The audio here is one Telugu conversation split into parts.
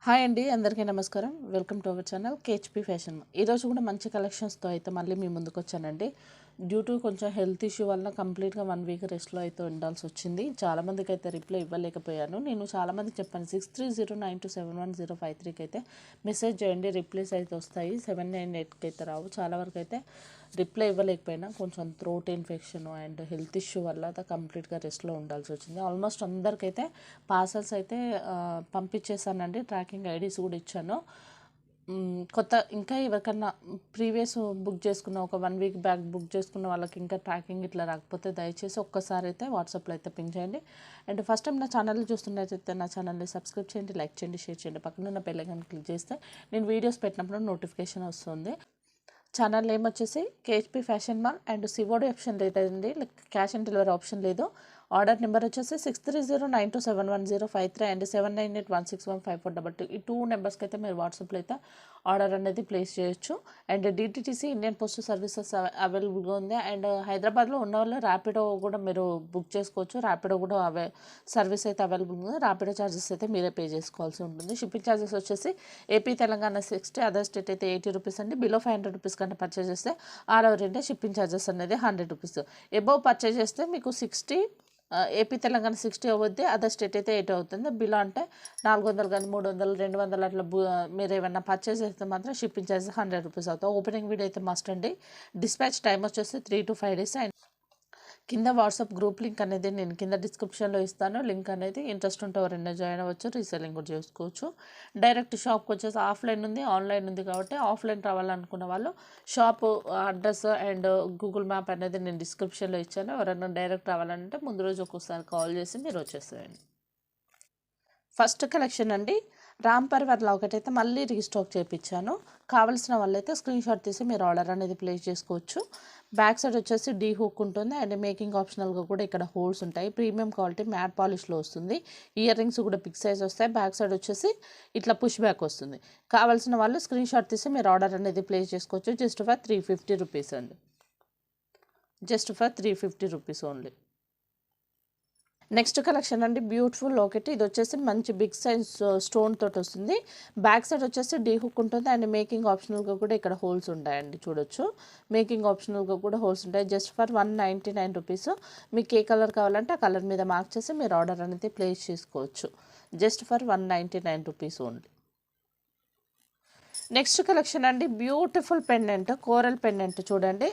హాయ్ అండి, అందరికీ నమస్కారం. Welcome to our channel కేహెచ్పి fashion. ఈరోజు కూడా మంచి కలెక్షన్స్తో అయితే మళ్ళీ మీ ముందుకు వచ్చానండి. డ్యూ టు కొంచెం హెల్త్ ఇష్యూ వల్ల కంప్లీట్గా 1 వీక్ రెస్ట్లో అయితే ఉండాల్సి వచ్చింది. చాలామందికి అయితే రిప్లై ఇవ్వలేకపోయాను. నేను చాలామందికి చెప్పాను 6309271053కి అయితే మెసేజ్ చేయండి, రిప్లైస్ అయితే వస్తాయి. 798కి అయితే రావు. చాలా వరకు అయితే రిప్లై ఇవ్వలేకపోయినా కొంచెం throat infection and health issue వల్ల కంప్లీట్గా రెస్ట్లో ఉండాల్సి వచ్చింది. ఆల్మోస్ట్ అందరికైతే పార్సల్స్ అయితే పంపించేసానండి. ట్రాకింగ్ ఐడీస్ కూడా ఇచ్చాను. కొత్త ఇంకా ఎవరికన్నా ప్రీవియస్ బుక్ చేసుకున్న ఒక 1 వీక్ బ్యాక్ బుక్ చేసుకున్న వాళ్ళకి ఇంకా ట్రాకింగ్ ఇట్లా రాకపోతే దయచేసి ఒక్కసారి అయితే వాట్సాప్లో అయితే పింక్ చేయండి. అండ్ ఫస్ట్ టైం నా ఛానల్ చూస్తున్నట్టయితే నా ఛానల్ని సబ్స్క్రైబ్ చేయండి, లైక్ చేయండి, షేర్ చేయండి. పక్కన ఉన్న బెల్ ఐకాన్ క్లిక్ చేస్తే నేను వీడియోస్ పెట్టినప్పుడు నోటిఫికేషన్ వస్తుంది. ఛానల్ నేమ్ వచ్చేసి కేహెచ్పి fashion mall and COD option లేదండి, క్యాష్ ఆన్ డెలివరీ ఆప్షన్ లేదు. ఆర్డర్ నెంబర్ వచ్చేసి 6309271053 అండ్ 7981615422. ఈ 2 నెంబర్స్కి అయితే మీరు వాట్సాప్లో అయితే ఆర్డర్ అనేది ప్లేస్ చేయొచ్చు. And DTTC Indian post services అవైలబుల్గా ఉంది. అండ్ హైదరాబాద్లో ఉన్న వాళ్ళు ర్యాపిడో కూడా మీరు బుక్ చేసుకోవచ్చు. ర్యాపిడో కూడా సర్వీస్ అయితే అవైలబుల్ ఉంది. ర్యాపిడో ఛార్జెస్ అయితే మీరే పే చేసుకోవాల్సి ఉంటుంది. షిప్పింగ్ ఛార్జెస్ వచ్చేసి ఏపీ తెలంగాణ 60, అదర్ స్టేట్ అయితే 80 రూపీస్ అండి. బిలో 500 రూపీస్ కంటే పర్చేజ్ చేస్తే all over India shipping charges అనేది 100 రూపీస్. ఎబోవ్ పర్చేజ్ చేస్తే మీకు 60, ఏపీ తెలంగాణ 60 అవుద్ది, అదర్ స్టేట్ అయితే 80 అవుతుంది. బిలో అంటే 400 కానీ 300, 200 అట్లా మీరు ఏమైనా పర్చేస్ చేస్తే మాత్రం షిప్పింగ్ ఛార్జెస్ 100 రూపీస్ అవుతాయి. ఓపెనింగ్ వీడియో అయితే మస్ట్ అండి. డిస్పాచ్ టైం వచ్చేసి 3 to 5 days. అండ్ కింద వాట్సాప్ గ్రూప్ లింక్ అనేది నేను కింద డిస్క్రిప్షన్లో ఇస్తాను. లింక్ అనేది ఇంట్రెస్ట్ ఉంటే ఎవరైనా జాయిన్ అవ్వచ్చు, రీసెల్లింగ్ కూడా చేసుకోవచ్చు. డైరెక్ట్ షాప్కి వచ్చేసి ఆఫ్లైన్ ఉంది, ఆన్లైన్ ఉంది. కాబట్టి ఆఫ్లైన్ రావాలనుకున్న వాళ్ళు shop address and Google map అనేది నేను డిస్క్రిప్షన్లో ఇచ్చాను. ఎవరైనా డైరెక్ట్ రావాలంటే ముందు రోజు ఒక్కోసారి కాల్ చేసి మీరు వచ్చేసేయండి. ఫస్ట్ కలెక్షన్ అండి, రామ్ పరివార్లో ఒకటైతే మళ్ళీ రీస్టాక్ చేయించాను. కావాల్సిన వాళ్ళైతే స్క్రీన్ షాట్ తీసి మీరు ఆర్డర్ అనేది ప్లేస్ చేసుకోవచ్చు. బ్యాక్ సైడ్ వచ్చేసి డీ హుక్ ఉంటుంది అండ్ మేకింగ్ ఆప్షనల్గా కూడా ఇక్కడ హోల్స్ ఉంటాయి. ప్రీమియం క్వాలిటీ మ్యాట్ పాలిష్లో వస్తుంది. ఇయర్ రింగ్స్ కూడా బిగ్ సైజ్ వస్తాయి. బ్యాక్ సైడ్ వచ్చేసి ఇట్లా పుష్ బ్యాక్ వస్తుంది. కావాల్సిన వాళ్ళు స్క్రీన్ షాట్ తీసి మీరు ఆర్డర్ అనేది ప్లేస్ చేసుకోవచ్చు. జస్ట్ ఫర్ 350 రూపీస్ అండి. Just for 350 rupees only. Next collection అండి, బ్యూటిఫుల్ లాకెట్. ఇది వచ్చేసి మంచి బిగ్ సైజ్ స్టోన్ తోటి వస్తుంది. బ్యాక్ సైడ్ వచ్చేసి డీ హుక్ ఉంటుంది అండ్ మేకింగ్ ఆప్షనల్గా కూడా ఇక్కడ హోల్స్ ఉంటాయండి, చూడొచ్చు. మేకింగ్ ఆప్షనల్గా కూడా హోల్స్ ఉంటాయి. Just for 199 rupees. మీకు ఏ కలర్ కావాలంటే ఆ కలర్ మీద మార్క్ చేసి మీరు ఆర్డర్ అనేది ప్లేస్ చేసుకోవచ్చు. Just for 199 rupees only. Next collection అండి, బ్యూటిఫుల్ పెండెంట్, కోరల్ పెండెంట్. చూడండి,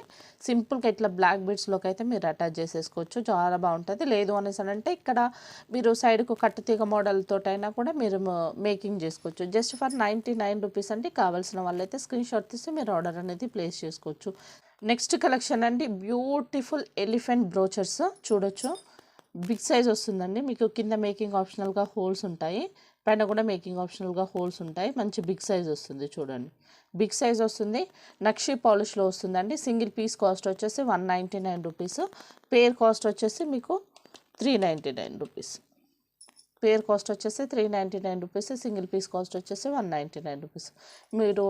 సింపుల్గా ఇట్లా బ్లాక్ బీడ్స్లోకి అయితే మీరు అటాచ్ చేసేసుకోవచ్చు. చాలా బాగుంటుంది. లేదు అనేసి అంటే ఇక్కడ మీరు సైడ్కు కట్టుతీగ మోడల్తోటైనా కూడా మీరు మేకింగ్ చేసుకోవచ్చు. జస్ట్ ఫర్ 99 రూపీస్ అండి. కావాల్సిన వాళ్ళైతే స్క్రీన్ షాట్ తీసి మీరు ఆర్డర్ అనేది ప్లేస్ చేసుకోవచ్చు. నెక్స్ట్ కలెక్షన్ అండి, బ్యూటిఫుల్ ఎలిఫెంట్ బ్రోచర్స్. చూడొచ్చు, బిగ్ సైజ్ వస్తుందండి. మీకు కింద మేకింగ్ ఆప్షనల్గా హోల్స్ ఉంటాయి, పైన కూడా మేకింగ్ ఆప్షనల్గా హోల్స్ ఉంటాయి. మంచి బిగ్ సైజ్ వస్తుంది. చూడండి, బిగ్ సైజ్ వస్తుంది. నక్షి పాలిష్లో వస్తుందండి. సింగిల్ పీస్ కాస్ట్ వచ్చేసి 199 రూపీస్. పేర్ కాస్ట్ వచ్చేసి మీకు 399 రూపీస్. పేర్ కాస్ట్ వచ్చేసి 399 రూపీస్. సింగిల్ పీస్ కాస్ట్ వచ్చేసి 199 రూపీస్. మీరు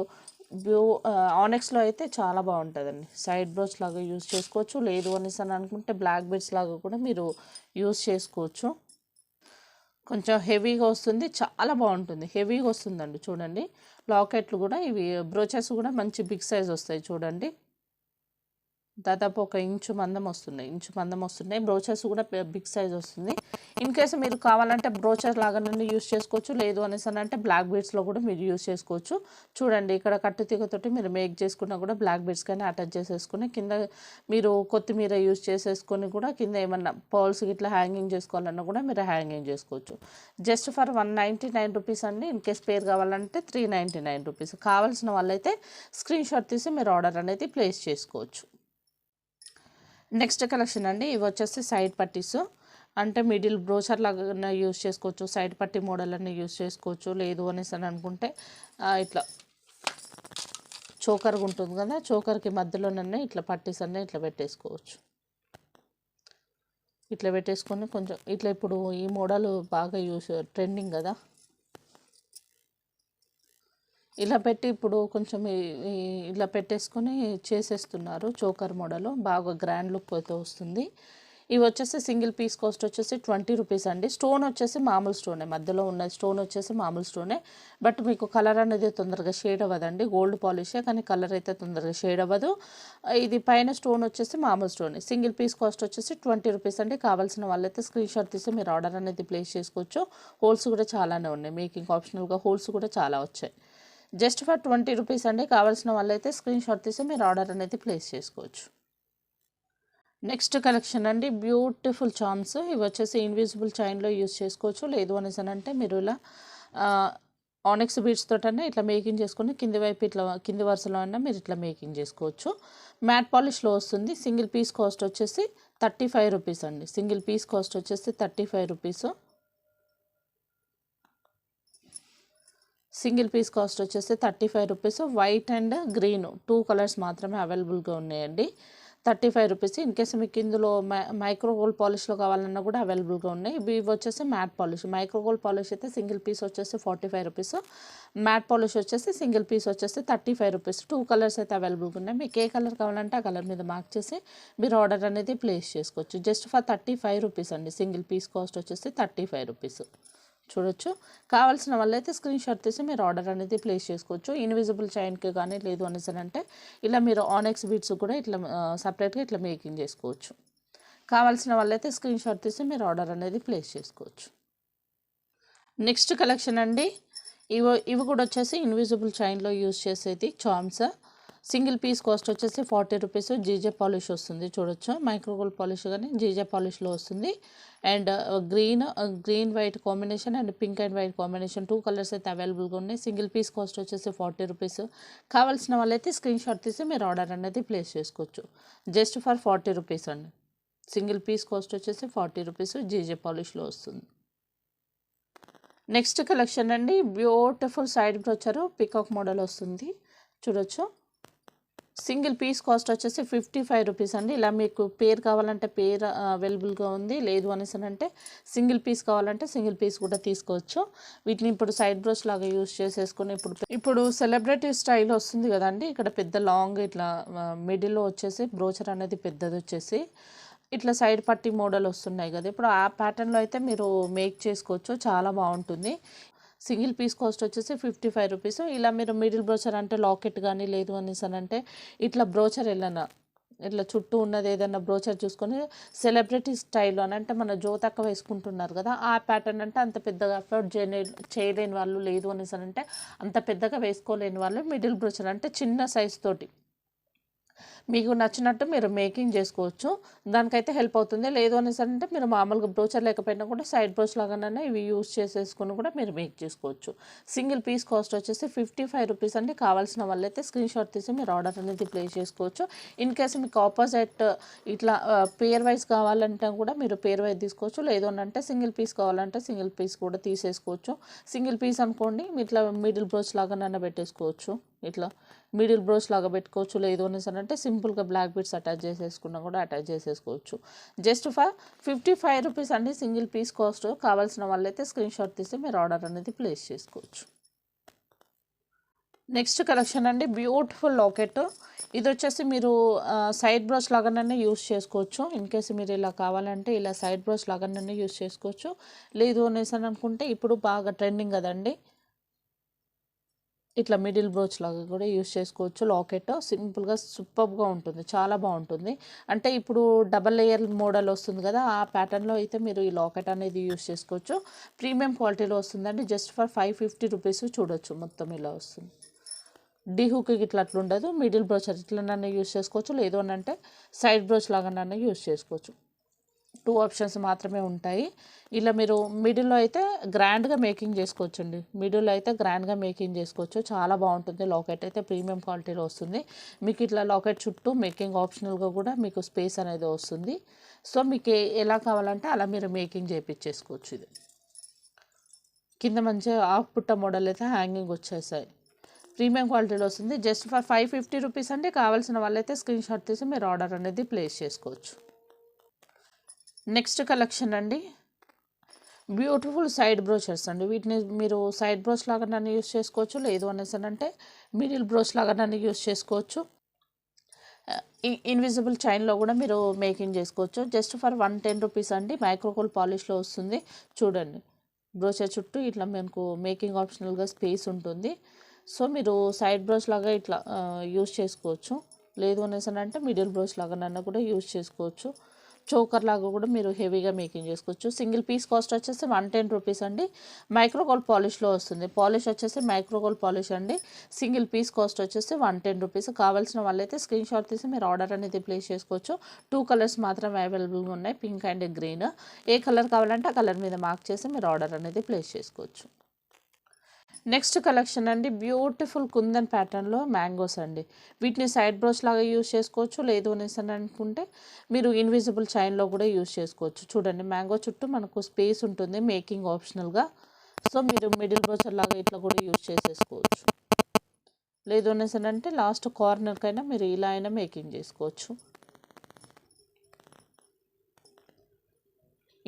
ఆనెక్స్లో అయితే చాలా బాగుంటుందండి. సైడ్ బ్రోచ్ లాగా యూజ్ చేసుకోవచ్చు. లేదు అనేసి అని అనుకుంటే బ్లాక్ బెడ్స్ లాగా కూడా మీరు యూజ్ చేసుకోవచ్చు. కొంచెం హెవీగా వస్తుంది, చాలా బాగుంటుంది. హెవీగా వస్తుందండి. చూడండి, లాకెట్లు కూడా ఇవి బ్రోచెస్ కూడా మంచి బిగ్ సైజ్ వస్తాయి. చూడండి, దాదాపు 1 ఇంచు మందం వస్తున్నాయి. బ్రోచెస్ కూడా బిగ్ సైజ్ వస్తుంది. ఇన్ కేసు మీరు కావాలంటే బ్రోచర్ లాగా నుండి యూస్ చేసుకోవచ్చు. లేదు అనేసి అంటే బ్లాక్ బీడ్స్లో కూడా మీరు యూస్ చేసుకోవచ్చు. చూడండి, ఇక్కడ కట్టుతీగతోటి మీరు మేక్ చేసుకున్నా కూడా బ్లాక్ బీడ్స్ కానీ అటాచ్ చేసేసుకుని కింద మీరు కొత్తిమీర యూస్ చేసేసుకొని కూడా కింద ఏమన్నా పర్ల్స్ ఇట్లా హ్యాంగింగ్ చేసుకోవాలన్నా కూడా మీరు హ్యాంగింగ్ చేసుకోవచ్చు. జస్ట్ ఫర్ 199 రూపీస్ అండి. ఇన్ కేస్ పేరు కావాలంటే 399 రూపీస్. కావాల్సిన వాళ్ళైతే స్క్రీన్ షాట్ తీసి మీరు ఆర్డర్ అనేది ప్లేస్ చేసుకోవచ్చు. నెక్స్ట్ కలెక్షన్ అండి, ఇవి వచ్చేసి సైడ్ పట్టీస్. అంటే మిడిల్ బ్రోచర్ లాగా యూస్ చేసుకోవచ్చు, సైడ్ పట్టీ మోడల్ అన్నీ యూస్ చేసుకోవచ్చు. లేదు అనేసి అని అనుకుంటే ఇట్లా చోకర్గా ఉంటుంది కదా, చోకర్కి మధ్యలోనన్నా ఇట్లా పట్టీస్ అన్నీ ఇట్లా పెట్టేసుకోవచ్చు. ఇట్లా పెట్టేసుకొని కొంచెం ఇట్లా, ఇప్పుడు ఈ మోడల్ బాగా ట్రెండింగ్ కదా, ఇలా పెట్టి ఇప్పుడు కొంచెం ఇలా పెట్టేసుకొని చేసేస్తున్నారు. చోకర్ మోడల్ బాగా గ్రాండ్ లుక్ అయితే వస్తుంది. ఇవి వచ్చేసి సింగిల్ పీస్ కాస్ట్ వచ్చేసి 20 రూపీస్ అండి. స్టోన్ వచ్చేసి మామూలు స్టోనే, మధ్యలో ఉన్న స్టోన్ వచ్చేసి మామూలు స్టోనే. బట్ మీకు కలర్ అనేది తొందరగా షేడ్ అవ్వదండి. గోల్డ్ పాలిషే కానీ కలర్ అయితే తొందరగా షేడ్ అవ్వదు. ఇది పైన స్టోన్ వచ్చేసి మామూలు స్టోన్. సింగిల్ పీస్ కాస్ట్ వచ్చేసి 20 రూపీస్ అండి. కావాల్సిన వాళ్ళైతే స్క్రీన్ షాట్ తీసి మీరు ఆర్డర్ అనేది ప్లేస్ చేసుకోవచ్చు. హోల్స్ కూడా చాలానే ఉన్నాయి, మేకింగ్ ఆప్షనల్గా హోల్స్ కూడా చాలా వచ్చాయి. జస్ట్ ఫర్ 20 రూపీస్ అండి. కావాల్సిన వాళ్ళైతే స్క్రీన్ షాట్ తీసి మీరు ఆర్డర్ అనేది ప్లేస్ చేసుకోవచ్చు. నెక్స్ట్ కలెక్షన్ అండి, బ్యూటిఫుల్ చామ్స్. ఇవి వచ్చేసి ఇన్విజిబుల్ చైన్లో యూస్ చేసుకోవచ్చు. లేదు అనేసి అంటే మీరు ఇలా ఆనిక్స్ బీడ్స్ తోటనే ఇట్లా మేకింగ్ చేసుకొని కింది వైపు ఇట్లా కింది వరుసలో అయినా మీరు ఇట్లా మేకింగ్ చేసుకోవచ్చు. మ్యాట్ పాలిష్లో వస్తుంది. సింగిల్ పీస్ కాస్ట్ వచ్చేసి 35 రూపీస్ అండి. సింగిల్ పీస్ కాస్ట్ వచ్చేసి 35 రూపీస్. సింగిల్ పీస్ కాస్ట్ వచ్చేసి 35 rupees. White and green 2 colours మాత్రమే అవైలబుల్గా ఉన్నాయండి. 35 రూపీస్. ఇన్ కేసు మీకు ఇందులో మైక్రో గోల్డ్ పాలిష్లో కావాలన్నా కూడా అవైలబుల్గా ఉన్నాయి. ఇవి వచ్చేసి matte polish. Micro gold polish అయితే సింగిల్ పీస్ వచ్చేసి 45 రూపీస్. మ్యాట్ పాలిష్ వచ్చేసి సింగిల్ పీస్ వచ్చేసి 35 రూపీస్. 2 కలర్స్ అయితే అవైలబుల్గా ఉన్నాయి. మీకు ఏ కలర్ కావాలంటే ఆ కలర్ మీద మార్క్ చేసి మీరు ఆర్డర్ అనేది ప్లేస్ చేసుకోవచ్చు. జస్ట్ ఫర్ 35 రూపీస్ అండి. సింగిల్ పీస్ కాస్ట్ వచ్చేసి 35 రూపీస్. చూడొచ్చు. కావాల్సిన వాళ్ళైతే స్క్రీన్ షాట్ తీసి మీరు ఆర్డర్ అనేది ప్లేస్ చేసుకోవచ్చు. ఇన్విజిబుల్ చైన్కి కానీ లేదు అనేసి అంటే ఇలా మీరు ఆనెక్స్ బీడ్స్ కూడా ఇట్లా సపరేట్గా ఇట్లా మేకింగ్ చేసుకోవచ్చు. కావాల్సిన వాళ్ళైతే స్క్రీన్ షాట్ తీసి మీరు ఆర్డర్ అనేది ప్లేస్ చేసుకోవచ్చు. నెక్స్ట్ కలెక్షన్ అండి, ఇవి కూడా వచ్చేసి ఇన్విజిబుల్ చైన్లో యూజ్ చేసేది చామ్స్. సింగిల్ పీస్ కాస్ట్ వచ్చేసి 40 రూపీస్. జీజే పాలిష్ వస్తుంది. చూడొచ్చు, మైక్రోగోల్డ్ పాలిష్ కానీ జీజే పాలిష్లో వస్తుంది. And green white combination and pink and white combination 2 colours అయితే అవైలబుల్గా ఉన్నాయి. సింగిల్ పీస్ కాస్ట్ వచ్చేసి 40 రూపీస్. కావాల్సిన వాళ్ళైతే స్క్రీన్ షాట్ తీసి మీరు ఆర్డర్ అనేది ప్లేస్ చేసుకోవచ్చు. జస్ట్ ఫర్ 40 రూపీస్ అండి. సింగిల్ పీస్ కాస్ట్ వచ్చేసి 40 రూపీస్. జీజే పాలిష్లో వస్తుంది. నెక్స్ట్ కలెక్షన్ అండి, beautiful side brochure peacock model వస్తుంది. చూడొచ్చు. సింగిల్ పీస్ కాస్ట్ వచ్చేసి 55 రూపీస్ అండి. ఇలా మీకు పేర్ కావాలంటే పేర్ అవైలబుల్గా ఉంది. లేదు అనేసి అంటే సింగిల్ పీస్ కావాలంటే సింగిల్ పీస్ కూడా తీసుకోవచ్చు. వీటిని ఇప్పుడు సైడ్ బ్రోచ్ లాగా యూజ్ చేసేసుకుని ఇప్పుడు సెలబ్రిటీ స్టైల్ వస్తుంది కదండి. ఇక్కడ పెద్ద లాంగ్ ఇట్లా మిడిల్లో వచ్చేసి బ్రోచర్ అనేది పెద్దది వచ్చేసి ఇట్లా సైడ్ పట్టి మోడల్ వస్తున్నాయి కదా. ఇప్పుడు ఆ ప్యాటర్న్లో అయితే మీరు మేక్ చేసుకోవచ్చు. చాలా బాగుంటుంది. సింగిల్ పీస్ కాస్ట్ వచ్చేసి 55 రూపీస్. ఇలా మీరు మిడిల్ బ్రోచర్ అంటే లాకెట్ కానీ లేదు అనేసి అంటే ఇట్లా బ్రోచర్ వెళ్ళనా ఇట్లా చుట్టూ ఉన్నది ఏదైనా బ్రోచర్ చూసుకొని సెలబ్రిటీ స్టైల్లో అని అంటే మన జ్యోతక్క వేసుకుంటున్నారు కదా, ఆ ప్యాటర్న్ అంటే అంత పెద్దగా అఫోర్డ్ చేయలేని వాళ్ళు, లేదు అనేసి అంటే అంత పెద్దగా వేసుకోలేని వాళ్ళు మిడిల్ బ్రోచర్ అంటే చిన్న సైజ్ తోటి మీకు నచ్చినట్టు మీరు మేకింగ్ చేసుకోవచ్చు. దానికైతే హెల్ప్ అవుతుంది. లేదు అనేసి అంటే మీరు మామూలుగా బ్రోచర్ లేకపోయినా కూడా సైడ్ బ్రోచ్ లాగానే ఇవి యూజ్ చేసేసుకుని కూడా మీరు మేక్ చేసుకోవచ్చు. సింగిల్ పీస్ కాస్ట్ వచ్చేసి 55 రూపీస్ అండి. కావాల్సిన వాళ్ళైతే స్క్రీన్ షాట్ తీసి మీరు ఆర్డర్ అనేది ప్లేస్ చేసుకోవచ్చు. ఇన్ కేసు మీకు ఆపోజిట్ ఇట్లా పేర్ వైజ్ కావాలంటే కూడా మీరు పేర్ వైజ్ తీసుకోవచ్చు. లేదు అని అంటే సింగిల్ పీస్ కావాలంటే సింగిల్ పీస్ కూడా తీసేసుకోవచ్చు. సింగిల్ పీస్ అనుకోండి ఇట్లా మిడిల్ బ్రోచ్ లాగానైనా పెట్టేసుకోవచ్చు. ఇట్లా మిడిల్ బ్రోచ్ లాగా పెట్టుకోవచ్చు. లేదు అనేసి అంటే సింపుల్గా బ్లాక్ బీడ్స్ అటాచ్ చేసేసుకున్నా కూడా అటాచ్ చేసేసుకోవచ్చు. జస్ట్ ఫర్ 55 రూపీస్ అండి సింగిల్ పీస్ కాస్ట్. కావాల్సిన వాళ్ళైతే స్క్రీన్ షాట్ తీసి మీరు ఆర్డర్ అనేది ప్లేస్ చేసుకోవచ్చు. నెక్స్ట్ కలెక్షన్ అండి, బ్యూటిఫుల్ లాకెట్. ఇది వచ్చేసి మీరు సైడ్ బ్రోచ్ లాగానే యూస్ చేసుకోవచ్చు. ఇన్ కేసు మీరు ఇలా కావాలంటే ఇలా సైడ్ బ్రోచ్ లాగానే యూస్ చేసుకోవచ్చు. లేదు అనేసి అనుకుంటే ఇప్పుడు బాగా ట్రెండింగ్ కదండి, ఇట్లా మిడిల్ బ్రోచ్ లాగా కూడా యూస్ చేసుకోవచ్చు. లాకెట్ సింపుల్గా సూపర్గా ఉంటుంది, చాలా బాగుంటుంది. అంటే ఇప్పుడు డబల్ లేయర్ మోడల్ వస్తుంది కదా, ఆ ప్యాటర్న్లో అయితే మీరు ఈ లాకెట్ అనేది యూస్ చేసుకోవచ్చు. ప్రీమియం క్వాలిటీలో వస్తుందండి. Just for 550 rupees. చూడొచ్చు, మొత్తం ఇలా వస్తుంది. డీ హుక్కి ఇట్లా అట్లుండదు. మిడిల్ బ్రోచర్ ఇట్లనన్నా యూస్ చేసుకోవచ్చు. లేదు అని అంటే సైడ్ బ్రోచ్ లాగానన్నా యూస్ చేసుకోవచ్చు. 2 ఆప్షన్స్ మాత్రమే ఉంటాయి. ఇలా మీరు మిడిల్లో అయితే గ్రాండ్గా మేకింగ్ చేసుకోవచ్చండి. మిడిల్లో అయితే గ్రాండ్గా మేకింగ్ చేసుకోవచ్చు. చాలా బాగుంటుంది. లాకెట్ అయితే ప్రీమియం క్వాలిటీలో వస్తుంది. మీకు ఇట్లా లాకెట్ చుట్టూ మేకింగ్ ఆప్షనల్గా కూడా మీకు స్పేస్ అనేది వస్తుంది. సో మీకు ఎలా కావాలంటే అలా మీరు మేకింగ్ చేయించేసుకోవచ్చు. ఇది కింద మంచిగా ఆఫ్ పుట్ట మోడల్ అయితే హ్యాంగింగ్ వచ్చేసాయి. ప్రీమియం క్వాలిటీలో వస్తుంది. జస్ట్ ఫర్ 550 రూపీస్ అండి. కావాల్సిన వాళ్ళైతే స్క్రీన్ షాట్ తీసి మీరు ఆర్డర్ అనేది ప్లేస్ చేసుకోవచ్చు. నెక్స్ట్ కలెక్షన్ అండి, బ్యూటిఫుల్ సైడ్ బ్రోచర్స్ అండి. వీటిని మీరు సైడ్ బ్రోచ్ లాగా నన్ను యూస్ చేసుకోవచ్చు. లేదు అనేసి అంటే మిడిల్ బ్రోచ్ లాగా నన్ను యూస్ చేసుకోవచ్చు. ఇన్విజిబుల్ చైన్లో కూడా మీరు మేకింగ్ చేసుకోవచ్చు. జస్ట్ ఫర్ 110 రూపీస్ అండి. మైక్రోకోల్ పాలిష్లో వస్తుంది. చూడండి బ్రోచర్ చుట్టూ ఇట్లా మనకు మేకింగ్ ఆప్షనల్గా స్పేస్ ఉంటుంది. సో మీరు సైడ్ బ్రోచ్ లాగా ఇట్లా యూస్ చేసుకోవచ్చు. లేదు అనేసి అంటే మిడిల్ బ్రోచ్ లాగా నన్ను కూడా యూస్ చేసుకోవచ్చు. చోకర్ లాగా కూడా మీరు హెవీగా మేకింగ్ చేసుకోవచ్చు. సింగిల్ పీస్ కాస్ట్ వచ్చేసి 110 రూపీస్ అండి. మైక్రోగోల్డ్ పాలిష్లో వస్తుంది. పాలిష్ వచ్చేసి మైక్రోగోల్డ్ పాలిష్ అండి. సింగిల్ పీస్ కాస్ట్ వచ్చేసి 110 రూపీస్. కావాల్సిన వాళ్ళైతే స్క్రీన్ షాట్ తీసి మీరు ఆర్డర్ అనేది ప్లేస్ చేసుకోవచ్చు. 2 కలర్స్ మాత్రమే అవైలబుల్గా ఉన్నాయి, pink and green. A colour కావాలంటే ఆ కలర్ మీద మార్క్ చేసి మీరు ఆర్డర్ అనేది ప్లేస్ చేసుకోవచ్చు. నెక్స్ట్ కలెక్షన్ అండి, బ్యూటిఫుల్ కుందన్ ప్యాటర్న్లో మ్యాంగోస్ అండి. వీటిని సైడ్ బ్రోచ్ లాగా యూస్ చేసుకోవచ్చు. లేదు అనేసి అనుకుంటే మీరు ఇన్విజిబుల్ చైన్లో కూడా యూస్ చేసుకోవచ్చు. చూడండి మ్యాంగో చుట్టూ మనకు స్పేస్ ఉంటుంది మేకింగ్ ఆప్షనల్గా. సో మీరు మిడిల్ బ్రోచర్ లాగా ఇట్లా కూడా యూస్ చేసేసుకోవచ్చు. లేదు అనేసి అంటే లాస్ట్ కార్నర్కైనా మీరు ఇలా అయినా మేకింగ్ చేసుకోవచ్చు.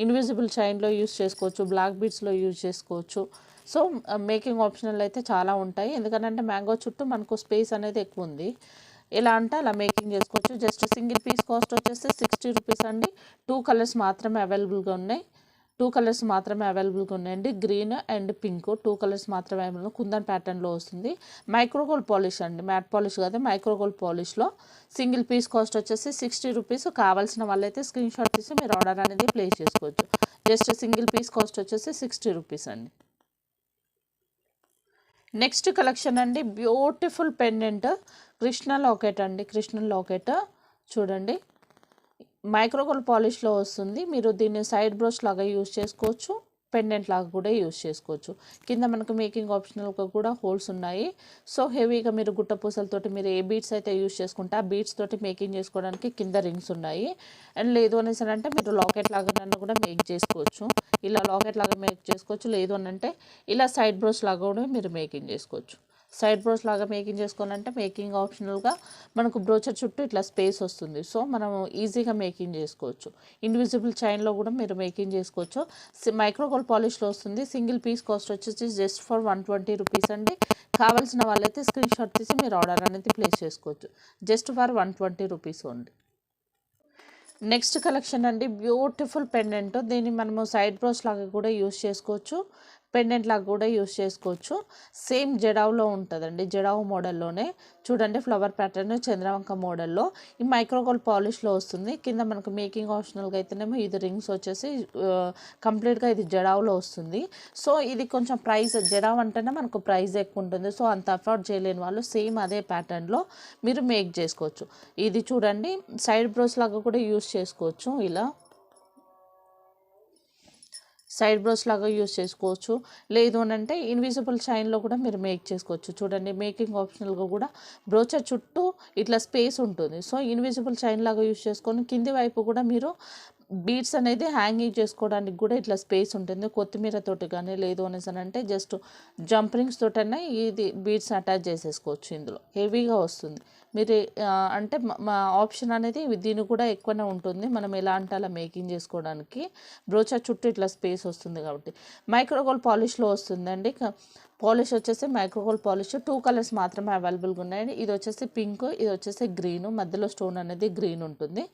ఇన్విజిబుల్ చైన్లో యూస్ చేసుకోవచ్చు, బ్లాక్ బీడ్స్లో యూజ్ చేసుకోవచ్చు. సో మేకింగ్ ఆప్షనల్ అయితే చాలా ఉంటాయి. ఎందుకంటే మ్యాంగో చుట్టూ మనకు స్పేస్ అనేది ఎక్కువ ఉంది. ఎలా అంటే అలా మేకింగ్ చేసుకోవచ్చు. జస్ట్ సింగిల్ పీస్ కాస్ట్ వచ్చేసి 60 రూపీస్ అండి. 2 కలర్స్ మాత్రమే అవైలబుల్గా ఉన్నాయి. 2 కలర్స్ మాత్రమే అవైలబుల్గా ఉన్నాయండి. గ్రీన్ అండ్ పింక్ 2 కలర్స్ మాత్రమే అవైలబుల్. కుందన్ ప్యాటర్న్లో వస్తుంది. మైక్రోగోల్డ్ పాలిష్ అండి, మ్యాట్ పాలిష్ కాదు, మైక్రోగోల్డ్ పాలిష్లో సింగిల్ పీస్ కాస్ట్ వచ్చేసి 60 రూపీస్. కావాల్సిన వాళ్ళైతే స్క్రీన్ షాట్ తీసి మీరు ఆర్డర్ అనేది ప్లేస్ చేసుకోవచ్చు. జస్ట్ సింగిల్ పీస్ కాస్ట్ వచ్చేసి 60 రూపీస్ అండి. నెక్స్ట్ కలెక్షన్ అండి, బ్యూటిఫుల్ పెండెంట్ కృష్ణ లాకెట్ అండి. కృష్ణ లాకెట్ చూడండి మైక్రోగోల్డ్ పాలిష్లో వస్తుంది. మీరు దీన్ని సైడ్ బ్రోచ్ లాగా యూస్ చేసుకోవచ్చు, పెండెంట్ లాగా కూడా యూస్ చేసుకోవచ్చు. కింద మనకు మేకింగ్ ఆప్షనల్గా కూడా హోల్స్ ఉన్నాయి. సో హెవీగా మీరు గుట్ట పూసలతోటి మీరు ఏ బీడ్స్ అయితే యూస్ చేసుకుంటే ఆ బీడ్స్ తోటి మేకింగ్ చేసుకోవడానికి కింద రింగ్స్ ఉన్నాయి. అండ్ లేదు అనేసి అంటే మీరు లాకెట్ లాగా నన్ను కూడా మేక్ చేసుకోవచ్చు. ఇలా లాకెట్ లాగా మేక్ చేసుకోవచ్చు. లేదు అని అంటే ఇలా సైడ్ బ్రోచ్ లాగా కూడా మీరు మేకింగ్ చేసుకోవచ్చు. సైడ్ బ్రోచ్ లాగా మేకింగ్ చేసుకోవాలంటే మేకింగ్ ఆప్షనల్గా మనకు బ్రోచర్ చుట్టూ ఇట్లా స్పేస్ వస్తుంది. సో మనం ఈజీగా మేకింగ్ చేసుకోవచ్చు. ఇన్విజిబుల్ చైన్లో కూడా మీరు మేకింగ్ చేసుకోవచ్చు. మైక్రోగోల్డ్ పాలిష్లో వస్తుంది. సింగిల్ పీస్ కాస్ట్ వచ్చేసి జస్ట్ ఫర్ 120 రూపీస్ అండి. కావాల్సిన వాళ్ళైతే స్క్రీన్ షాట్ తీసి మీరు ఆర్డర్ అనేది ప్లేస్ చేసుకోవచ్చు. Just for 120 rupees only. Next collection అండి, బ్యూటిఫుల్ పెండెంట్. దీన్ని మనము సైడ్ బ్రోచ్ లాగా కూడా యూస్ చేసుకోవచ్చు, పెండెంట్ లాగా కూడా యూస్ చేసుకోవచ్చు. సేమ్ జడావ్లో ఉంటుందండి, జడావ్ మోడల్లోనే. చూడండి ఫ్లవర్ ప్యాటర్న్ చంద్రవంక మోడల్లో ఈ మైక్రోగోల్డ్ పాలిష్లో వస్తుంది. కింద మనకు మేకింగ్ ఆప్షనల్గా అయితేనేమో ఇది రింగ్స్ వచ్చేసి కంప్లీట్గా ఇది జడావ్లో వస్తుంది. సో ఇది కొంచెం ప్రైస్, జడావ్ అంటేనే మనకు ప్రైస్ ఎక్కువ ఉంటుంది. సో అంత అఫోర్డ్ చేయలేని వాళ్ళు సేమ్ అదే ప్యాటర్న్లో మీరు మేక్ చేసుకోవచ్చు. ఇది చూడండి సైడ్ బ్రోచ్ లాగా కూడా యూస్ చేసుకోవచ్చు. ఇలా సైడ్ బ్రోచ్ లాగా యూస్ చేసుకోవచ్చు. లేదు అని అంటే ఇన్విజిబుల్ చైన్లో కూడా మీరు మేక్ చేసుకోవచ్చు. చూడండి మేకింగ్ ఆప్షనల్గా కూడా బ్రోచర్ చుట్టూ ఇట్లా స్పేస్ ఉంటుంది. సో ఇన్విజిబుల్ చైన్ లాగా యూస్ చేసుకొని కింది వైపు కూడా మీరు బీడ్స్ అనేది హ్యాంగింగ్ చేసుకోవడానికి కూడా ఇట్లా స్పేస్ ఉంటుంది. కొత్తిమీర తోటి కానీ లేదు అనేసి అంటే జస్ట్ జంపరింగ్స్ తోటైనా ఇది బీడ్స్ అటాచ్ చేసేసుకోవచ్చు. ఇందులో హెవీగా వస్తుంది. మీరు అంటే మా ఆప్షన్ అనేది దీనికి కూడా ఎక్కువనే ఉంటుంది. మనం ఎలా అంటే అలా మేకింగ్ చేసుకోవడానికి బ్రోచర్ చుట్టూ ఇట్లా స్పేస్ వస్తుంది కాబట్టి. మైక్రోగోల్డ్ పాలిష్లో వస్తుందండి. పాలిష్ వచ్చేసి మైక్రోగోల్డ్ పాలిష్ 2 కలర్స్ మాత్రమే అవైలబుల్గా ఉన్నాయండి. ఇది వచ్చేసి పింక్, ఇది వచ్చేసి గ్రీను, మధ్యలో స్టోన్ అనేది గ్రీన్ ఉంటుంది.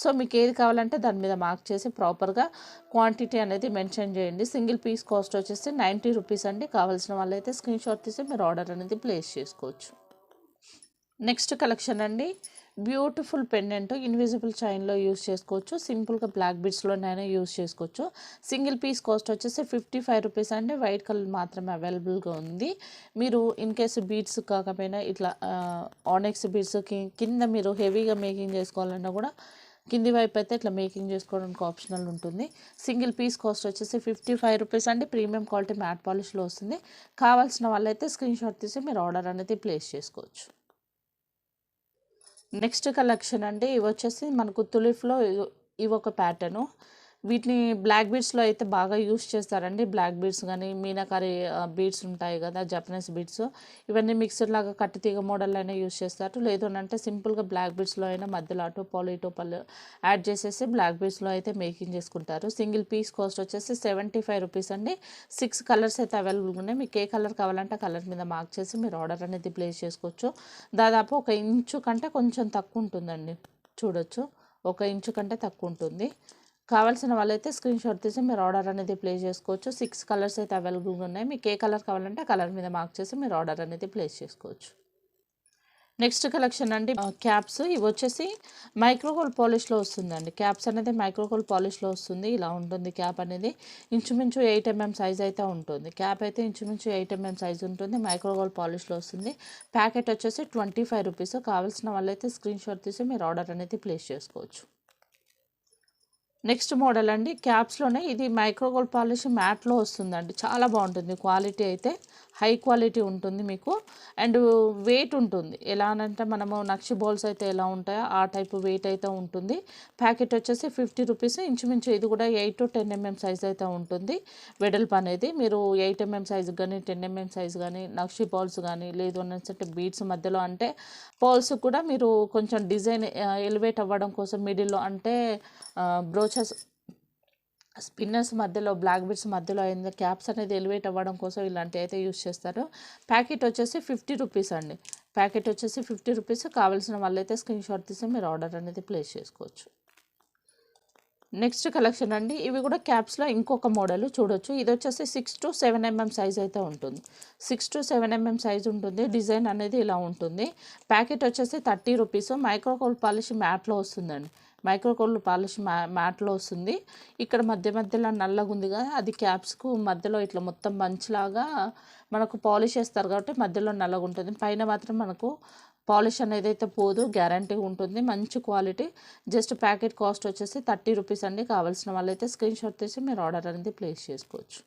సో మీకు ఏది కావాలంటే దాని మీద మార్క్ చేసి ప్రాపర్గా క్వాంటిటీ అనేది మెన్షన్ చేయండి. సింగిల్ పీస్ కాస్ట్ వచ్చేసి 90 రూపీస్ అండి. కావాల్సిన వాళ్ళైతే స్క్రీన్ షాట్ తీసి మీరు ఆర్డర్ అనేది ప్లేస్ చేసుకోవచ్చు. నెక్స్ట్ కలెక్షన్ అండి, బ్యూటిఫుల్ పెండెంట్ ఇన్విజిబుల్ చైన్లో యూస్ చేసుకోవచ్చు. సింపుల్గా బ్లాక్ బీడ్స్లోనైనా యూస్ చేసుకోవచ్చు. సింగిల్ పీస్ కాస్ట్ వచ్చేసి 55 రూపీస్ అండి. వైట్ కలర్ మాత్రమే అవైలబుల్గా ఉంది. మీరు ఇన్ కేసు బీడ్స్ కాకపోయినా ఇట్లా ఆనెక్స్ బీడ్స్ కింద మీరు హెవీగా మేకింగ్ చేసుకోవాలన్నా కూడా కింది వైపు అయితే ఇట్లా మేకింగ్ చేసుకోవడానికి ఆప్షనల్ ఉంటుంది. సింగిల్ పీస్ కాస్ట్ వచ్చేసి 55 రూపీస్ అండి. ప్రీమియం క్వాలిటీ మ్యాట్ పాలిష్లో వస్తుంది. కావాల్సిన వాళ్ళైతే స్క్రీన్ షాట్ తీసి మీరు ఆర్డర్ అనేది ప్లేస్ చేసుకోవచ్చు. నెక్స్ట్ కలెక్షన్ అండి, ఇవి వచ్చేసి మనకు తులిప్లో ఇవి ఒక ప్యాటర్ను. వీటిని బ్లాక్ బీడ్స్లో అయితే బాగా యూస్ చేస్తారండి. బ్లాక్ బీడ్స్ కానీ మీనాకారి బీడ్స్ ఉంటాయి కదా, జపనీస్ బీడ్స్, ఇవన్నీ మిక్సర్ లాగా కట్టి తీగ మోడల్ అయినా యూస్ చేస్తారు. లేదు అని అంటే సింపుల్గా బ్లాక్ బీడ్స్లో అయినా మధ్యలో అటు పాలు ఇటు పాలు యాడ్ చేసేసి బ్లాక్ బీడ్స్లో అయితే మేకింగ్ చేసుకుంటారు. సింగిల్ పీస్ కాస్ట్ వచ్చేసి 75 రూపీస్ అండి. 6 కలర్స్ అయితే అవైలబుల్గా ఉన్నాయి. మీకు ఏ కలర్ కావాలంటే ఆ కలర్ మీద మార్క్ చేసి మీరు ఆర్డర్ అనేది ప్లేస్ చేసుకోవచ్చు. దాదాపు 1 ఇంచు కంటే కొంచెం తక్కువ ఉంటుందండి. చూడొచ్చు, 1 ఇంచు కంటే తక్కువ ఉంటుంది. కావాల్సిన వాళ్ళైతే స్క్రీన్ షాట్ తీసి మీరు ఆర్డర్ అనేది ప్లేస్ చేసుకోవచ్చు. 6 కలర్స్ అయితే అవైలబుల్గా ఉన్నాయి. మీకు ఏ కలర్ కావాలంటే ఆ కలర్ మీద మార్క్ చేసి మీరు ఆర్డర్ అనేది ప్లేస్ చేసుకోవచ్చు. నెక్స్ట్ కలెక్షన్ అండి క్యాప్స్. ఇవి వచ్చేసి మైక్రోగోల్డ్ పాలిష్లో వస్తుందండి. క్యాప్స్ అనేది మైక్రోగోల్డ్ పాలిష్లో వస్తుంది. ఇలా ఉంటుంది క్యాప్ అనేది. ఇంచుమించు 8 mm సైజ్ అయితే ఉంటుంది. క్యాప్ అయితే ఇంచుమించు 8 mm సైజ్ ఉంటుంది. మైక్రోగోల్డ్ పాలిష్లో వస్తుంది. ప్యాకెట్ వచ్చేసి 25 రూపీస్. కావాల్సిన వాళ్ళైతే స్క్రీన్ షాట్ తీసి మీరు ఆర్డర్ అనేది ప్లేస్ చేసుకోవచ్చు. నెక్స్ట్ మోడల్ అండి క్యాప్స్లోనే, ఇది మైక్రోగోల్డ్ పాలిష్ మ్యాట్లో వస్తుందండి. చాలా బాగుంటుంది. క్వాలిటీ అయితే హై క్వాలిటీ ఉంటుంది మీకు. అండ్ వెయిట్ ఉంటుంది. ఎలా అనంటే మనము నక్షి బౌల్స్ అయితే ఎలా ఉంటాయో ఆ టైప్ వెయిట్ అయితే ఉంటుంది. ప్యాకెట్ వచ్చేసి 50 రూపీస్. ఇంచుమించు ఇది కూడా 8 to 10 mm సైజ్ అయితే ఉంటుంది. వెడల్పు అనేది మీరు 8 mm సైజు కానీ 10 mm సైజు కానీ నక్షి బౌల్స్ కానీ లేదు అన్నట్టు బీడ్స్ మధ్యలో అంటే పర్ల్స్ కూడా మీరు కొంచెం డిజైన్ ఎలివేట్ అవ్వడం కోసం మిడిల్లో అంటే బ్రోచెస్ స్పిన్నర్స్ మధ్యలో బ్లాక్ బీడ్స్ మధ్యలో అయింది క్యాప్స్ అనేది ఎలివేట్ అవ్వడం కోసం ఇలాంటివి అయితే యూస్ చేస్తారు. ప్యాకెట్ వచ్చేసి 50 రూపీస్ అండి. ప్యాకెట్ వచ్చేసి 50 రూపీస్. కావాల్సిన వాళ్ళైతే స్క్రీన్ షాట్ తీసి మీరు ఆర్డర్ అనేది ప్లేస్ చేసుకోవచ్చు. నెక్స్ట్ కలెక్షన్ అండి, ఇవి కూడా క్యాప్స్లో ఇంకొక మోడల్ చూడొచ్చు. ఇది వచ్చేసి 6 to 7 mm సైజ్ అయితే ఉంటుంది. 6 to 7 mm సైజ్ ఉంటుంది. డిజైన్ అనేది ఇలా ఉంటుంది. ప్యాకెట్ వచ్చేసి 30 రూపీస్. మైక్రోగోల్డ్ పాలిష్ మ్యాట్లో వస్తుందండి. మైక్రోగోల్డ్ పాలిష్ మ్యాట్లో వస్తుంది. ఇక్కడ మధ్యలో నల్లగా ఉంది కదా, అది క్యాప్స్కు మధ్యలో ఇట్లా మొత్తం మంచిలాగా మనకు పాలిష్ చేస్తారు కాబట్టి మధ్యలో నల్లగా ఉంటుంది. పైన మాత్రం మనకు పాలిష్ అనేది అయితే పోదు, గ్యారంటీ ఉంటుంది. మంచి క్వాలిటీ. జస్ట్ ప్యాకెట్ కాస్ట్ వచ్చేసి 30 రూపీస్ అండి. కావాల్సిన వాళ్ళైతే స్క్రీన్ షాట్ తీసి మీరు ఆర్డర్ అనేది ప్లేస్ చేసుకోవచ్చు.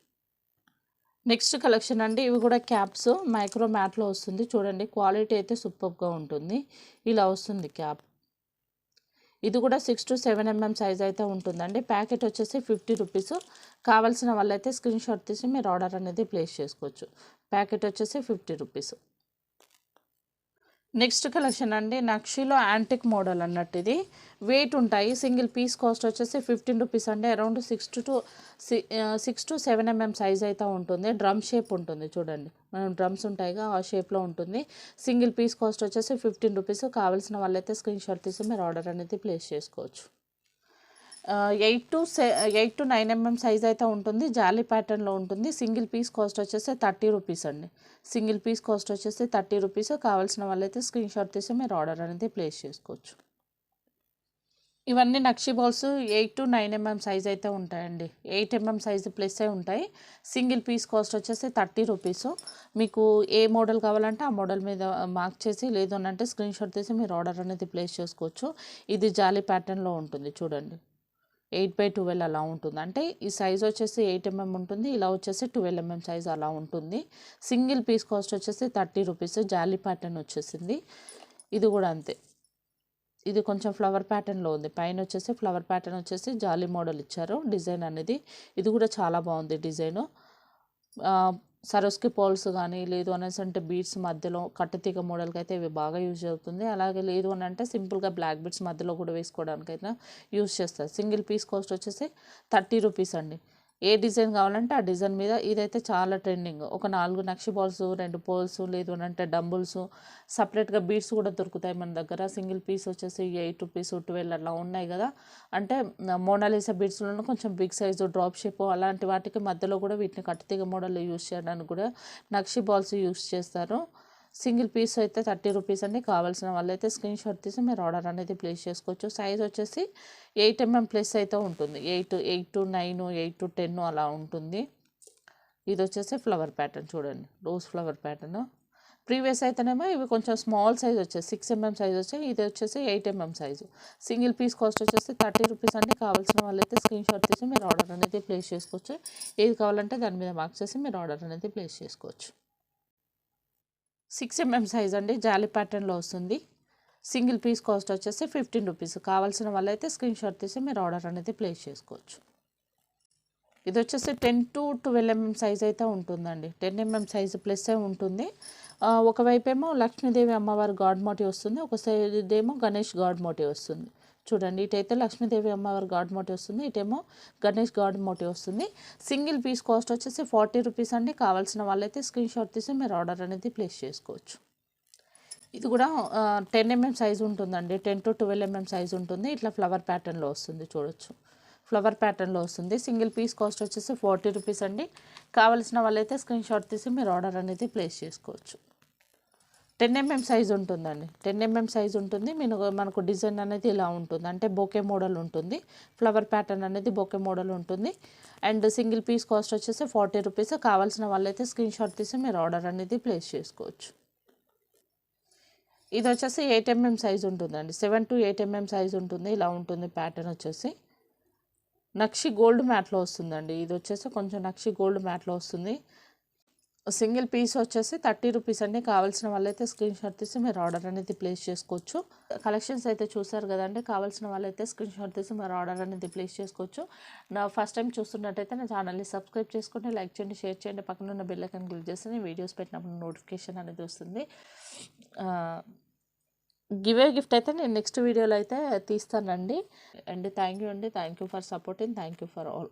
నెక్స్ట్ కలెక్షన్ అండి, ఇవి కూడా క్యాప్స్ మైక్రో మ్యాట్లో వస్తుంది. చూడండి క్వాలిటీ అయితే సూపర్గా ఉంటుంది. ఇలా వస్తుంది క్యాప్. ఇది కూడా 6 to 7 mm సైజ్ అయితే ఉంటుందండి. ప్యాకెట్ వచ్చేసి 50 రూపీస్. కావాల్సిన వాళ్ళైతే స్క్రీన్ షాట్ తీసి మీరు ఆర్డర్ అనేది ప్లేస్ చేసుకోవచ్చు. ప్యాకెట్ వచ్చేసి 50 రూపీస్. నెక్స్ట్ కలెక్షన్ అండి నక్షిలో యాంటిక్ మోడల్ అన్నట్టు. ఇది వెయిట్ ఉంటాయి. సింగిల్ పీస్ కాస్ట్ వచ్చేసి 15 రూపీస్ అండి. అరౌండ్ 6 to 7 mm సైజ్ అయితే ఉంటుంది. డ్రమ్ షేప్ ఉంటుంది. చూడండి మనం డ్రమ్స్ ఉంటాయిగా ఆ షేప్లో ఉంటుంది. సింగిల్ పీస్ కాస్ట్ వచ్చేసి 15 రూపీస్. కావాల్సిన వాళ్ళైతే స్క్రీన్ షాట్ తీసి మీరు ఆర్డర్ అనేది ప్లేస్ చేసుకోవచ్చు. 8 to 9 mm సైజ్ అయితే ఉంటుంది. జాలీ ప్యాటర్న్లో ఉంటుంది. సింగిల్ పీస్ కాస్ట్ వచ్చేసి 30 రూపీస్ అండి. సింగిల్ పీస్ కాస్ట్ వచ్చేసి 30 రూపీస్. కావాల్సిన వాళ్ళైతే స్క్రీన్ షాట్ తీసి మీరు ఆర్డర్ అనేది ప్లేస్ చేసుకోవచ్చు. ఇవన్నీ నక్షి బాల్స్ 8 to 9 mm సైజ్ అయితే ఉంటాయండి. 8 mm సైజు ప్లస్ అయి ఉంటాయి. సింగిల్ పీస్ కాస్ట్ వచ్చేసి 30 రూపీస్. మీకు ఏ మోడల్ కావాలంటే ఆ మోడల్ మీద మార్క్ చేసి లేదు అని అంటే స్క్రీన్ షాట్ తీసి మీరు ఆర్డర్ అనేది ప్లేస్ చేసుకోవచ్చు. ఇది జాలీ ప్యాటర్న్లో ఉంటుంది. చూడండి 8/12 అలా ఉంటుంది. అంటే ఈ సైజ్ వచ్చేసి 8 mm ఉంటుంది. ఇలా వచ్చేసి 12 mm సైజ్ అలా ఉంటుంది. సింగిల్ పీస్ కాస్ట్ వచ్చేసి 30 రూపీస్. జాలీ ప్యాటర్న్ వచ్చేసింది. ఇది కూడా అంతే. ఇది కొంచెం ఫ్లవర్ ప్యాటర్న్లో ఉంది. పైన వచ్చేసి ఫ్లవర్ ప్యాటర్న్ వచ్చేసి జాలీ మోడల్ ఇచ్చారు డిజైన్ అనేది. ఇది కూడా చాలా బాగుంది డిజైను. సరోస్కి పోల్స్ కానీ లేదు అనేసి అంటే బీడ్స్ మధ్యలో కట్టుతీగ మోడల్కి అయితే ఇవి బాగా యూజ్ అవుతుంది. అలాగే లేదు అని అంటే సింపుల్గా బ్లాక్ బీడ్స్ మధ్యలో కూడా వేసుకోవడానికైనా యూజ్ చేస్తారు. సింగిల్ పీస్ కాస్ట్ వచ్చేసి 30 రూపీస్ అండి. ఏ డిజైన్ కావాలంటే ఆ డిజైన్ మీద. ఇదైతే చాలా ట్రెండింగ్. ఒక 4 నక్షి బాల్స్ 2 పోల్స్ లేదు అని అంటే డంబుల్స్ సపరేట్గా బీడ్స్ కూడా దొరుకుతాయి మన దగ్గర. సింగిల్ పీస్ వచ్చేసి 8 రూపీస్ 12 అలా ఉన్నాయి కదా. అంటే మోనాలిసా బీడ్స్లో కొంచెం బిగ్ సైజు డ్రాప్ షేప్ అలాంటి వాటికి మధ్యలో కూడా వీటిని కట్టుతీగ మోడల్లో యూజ్ చేయడానికి కూడా నక్షి బాల్స్ యూజ్ చేస్తారు. సింగిల్ పీస్ అయితే 30 రూపీస్ అండి. కావాల్సిన వాళ్ళైతే స్క్రీన్ షాట్ తీసి మీరు ఆర్డర్ అనేది ప్లేస్ చేసుకోవచ్చు. సైజ్ వచ్చేసి 8 mm ప్లస్ అయితే ఉంటుంది. 8 to 9 8 to 10 అలా ఉంటుంది. ఇది వచ్చేసి ఫ్లవర్ ప్యాటర్న్ చూడండి, రోజ్ ఫ్లవర్ ప్యాటర్న్. ప్రీవియస్ అయితేనేమో ఇవి కొంచెం స్మాల్ సైజ్ వచ్చేసి 6 mm సైజ్ వచ్చాయి. ఇది వచ్చేసి 8 mm size. Single piece cost వచ్చేసి 30 రూపీస్ అండి. కావాల్సిన వాళ్ళైతే స్క్రీన్ షాట్ తీసి మీరు ఆర్డర్ అనేది ప్లేస్ చేసుకోవచ్చు. ఏది కావాలంటే దాని మీద మార్క్ చేసి మీరు ఆర్డర్ అనేది ప్లేస్ చేసుకోవచ్చు. 6 mm సైజ్ అండి. జాలీ ప్యాటర్న్లో వస్తుంది. సింగిల్ పీస్ కాస్ట్ వచ్చేసి 15 రూపీస్. కావాల్సిన వాళ్ళైతే స్క్రీన్ షాట్ తీసి మీరు ఆర్డర్ అనేది ప్లేస్ చేసుకోవచ్చు. ఇది వచ్చేసి 10 to 12 mm సైజ్ అయితే ఉంటుందండి. 10 mm సైజు ప్లస్సే ఉంటుంది. ఒకవైపేమో లక్ష్మీదేవి అమ్మవారి గాడ్ మోటివ్ వస్తుంది, ఒక సైడ్ ఏమో గణేష్ గాడ్ మోటివ్ వస్తుంది. చూడండి, ఇటైతే లక్ష్మీదేవి అమ్మవారి గాడ్ మోటివ్ వస్తుంది, ఇటేమో గణేష్ గాడ్ మోటివ్ వస్తుంది. సింగిల్ పీస్ కాస్ట్ వచ్చేసి 40 రూపీస్ అండి. కావాల్సిన వాళ్ళైతే స్క్రీన్ షాట్ తీసి మీరు ఆర్డర్ అనేది ప్లేస్ చేసుకోవచ్చు. ఇది కూడా 10 mm సైజు ఉంటుందండి. 10 to 12 mm సైజు ఉంటుంది. ఇట్లా ఫ్లవర్ ప్యాటర్న్లో వస్తుంది, చూడొచ్చు. ఫ్లవర్ ప్యాటర్న్లో వస్తుంది. సింగిల్ పీస్ కాస్ట్ వచ్చేసి 40 రూపీస్ అండి. కావాల్సిన వాళ్ళైతే స్క్రీన్ షాట్ తీసి మీరు ఆర్డర్ అనేది ప్లేస్ చేసుకోవచ్చు. 10 mm సైజు ఉంటుందండి. 10 mm సైజు ఉంటుంది. మనకు డిజైన్ అనేది ఇలా ఉంటుంది, అంటే బొకే మోడల్ ఉంటుంది. ఫ్లవర్ ప్యాటర్న్ అనేది బొకే మోడల్ ఉంటుంది. అండ్ సింగిల్ పీస్ కాస్ట్ వచ్చేసి 40 రూపీస్. కావాల్సిన వాళ్ళైతే స్క్రీన్ షాట్ తీసి మీరు ఆర్డర్ అనేది ప్లేస్ చేసుకోవచ్చు. ఇది వచ్చేసి 8 mm సైజు ఉంటుందండి. 7 to 8 mm సైజు ఉంటుంది. ఇలా ఉంటుంది ప్యాటర్న్ వచ్చేసి. నక్షి గోల్డ్ మ్యాట్లో వస్తుందండి. ఇది వచ్చేసి కొంచెం నక్షి గోల్డ్ మ్యాట్లో వస్తుంది. సింగిల్ పీస్ వచ్చేసి 30 రూపీస్ అండి. కావాల్సిన వాళ్ళైతే స్క్రీన్ షాట్ తీసి మీరు ఆర్డర్ అనేది ప్లేస్ చేసుకోవచ్చు. కలెక్షన్స్ అయితే చూసారు కదండి. కావాల్సిన వాళ్ళైతే స్క్రీన్ షాట్ తీసి మీరు ఆర్డర్ అనేది ప్లేస్ చేసుకోవచ్చు. నా ఫస్ట్ టైం చూస్తున్నట్టయితే నా ఛానల్ని సబ్స్క్రైబ్ చేసుకొని లైక్ చేయండి, షేర్ చేయండి, పక్కన ఉన్న బెల్ ఐకాన్ క్లిక్ చేస్తే నేను వీడియోస్ పెట్టినప్పుడు నోటిఫికేషన్ అనేది వస్తుంది. గివే గిఫ్ట్ అయితే నేను నెక్స్ట్ వీడియోలో అయితే తీస్తానండి. అండ్ థ్యాంక్ యూ అండి. Thank you for supporting. Thank you for all.